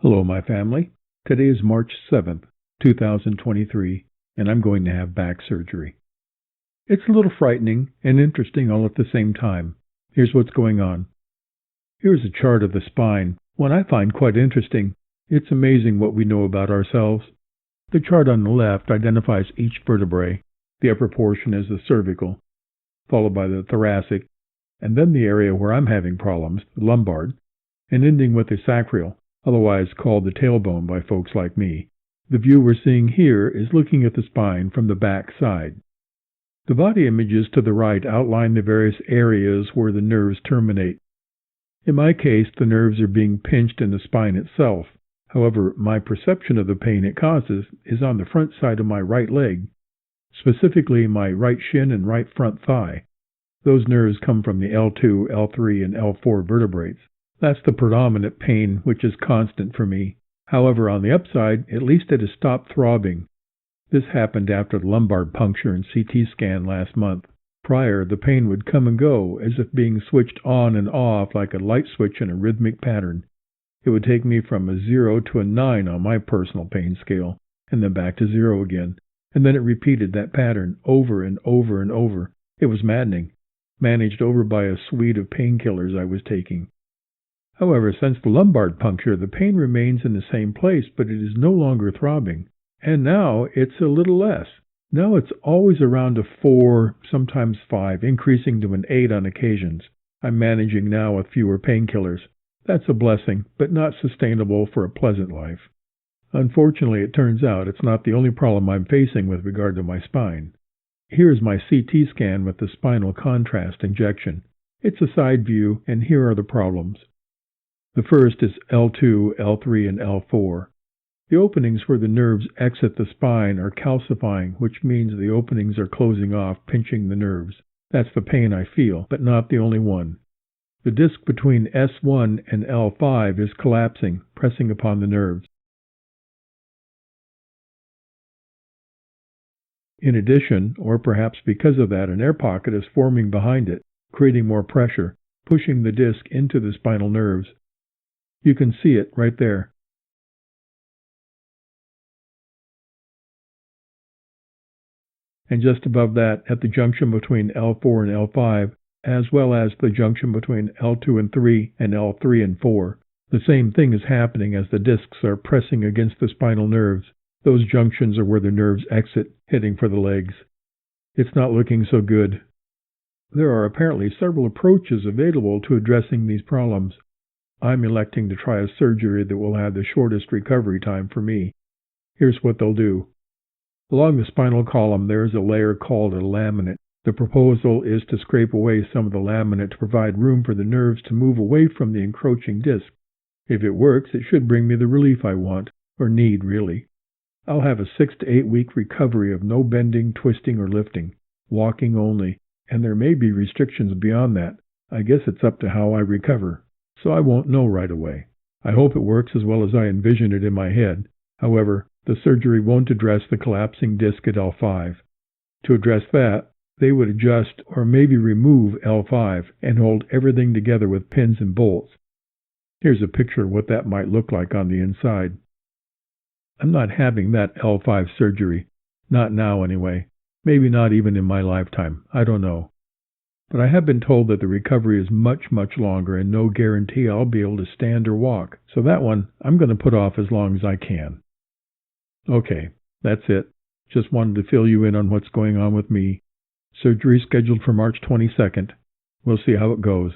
Hello, my family. Today is March 7th, 2023, and I'm going to have back surgery. It's a little frightening and interesting all at the same time. Here's what's going on. Here's a chart of the spine, one I find quite interesting. It's amazing what we know about ourselves. The chart on the left identifies each vertebrae. The upper portion is the cervical, followed by the thoracic, and then the area where I'm having problems, the lumbar, and ending with the sacral, otherwise called the tailbone by folks like me. The view we're seeing here is looking at the spine from the back side. The body images to the right outline the various areas where the nerves terminate. In my case, the nerves are being pinched in the spine itself. However, my perception of the pain it causes is on the front side of my right leg, specifically my right shin and right front thigh. Those nerves come from the L2, L3, and L4 vertebrae. That's the predominant pain, which is constant for me. However, on the upside, at least it has stopped throbbing. This happened after the lumbar puncture and CT scan last month. Prior, the pain would come and go, as if being switched on and off like a light switch in a rhythmic pattern. It would take me from a 0 to a 9 on my personal pain scale, and then back to 0 again. And then it repeated that pattern over and over and over. It was maddening, managed over by a suite of painkillers I was taking. However, since the lumbar puncture, the pain remains in the same place, but it is no longer throbbing. And now it's a little less. Now it's always around a 4, sometimes 5, increasing to an 8 on occasions. I'm managing now with fewer painkillers. That's a blessing, but not sustainable for a pleasant life. Unfortunately, it turns out it's not the only problem I'm facing with regard to my spine. Here's my CT scan with the spinal contrast injection. It's a side view, and here are the problems. The first is L2, L3, and L4. The openings where the nerves exit the spine are calcifying, which means the openings are closing off, pinching the nerves. That's the pain I feel, but not the only one. The disc between S1 and L5 is collapsing, pressing upon the nerves. In addition, or perhaps because of that, an air pocket is forming behind it, creating more pressure, pushing the disc into the spinal nerves. You can see it right there. And just above that, at the junction between L4 and L5, as well as the junction between L2 and 3 and L3 and 4, the same thing is happening as the discs are pressing against the spinal nerves. Those junctions are where the nerves exit, heading for the legs. It's not looking so good. There are apparently several approaches available to addressing these problems. I'm electing to try a surgery that will have the shortest recovery time for me. Here's what they'll do. Along the spinal column, there is a layer called a laminate. The proposal is to scrape away some of the laminate to provide room for the nerves to move away from the encroaching disc. If it works, it should bring me the relief I want, or need, really. I'll have a 6 to 8 week recovery of no bending, twisting, or lifting, walking only, and there may be restrictions beyond that. I guess it's up to how I recover, so I won't know right away. I hope it works as well as I envision it in my head. However, the surgery won't address the collapsing disc at L5. To address that, they would adjust or maybe remove L5 and hold everything together with pins and bolts. Here's a picture of what that might look like on the inside. I'm not having that L5 surgery. Not now, anyway. Maybe not even in my lifetime. I don't know. But I have been told that the recovery is much, much longer and no guarantee I'll be able to stand or walk. So that one, I'm going to put off as long as I can. Okay, that's it. Just wanted to fill you in on what's going on with me. Surgery scheduled for March 22nd. We'll see how it goes.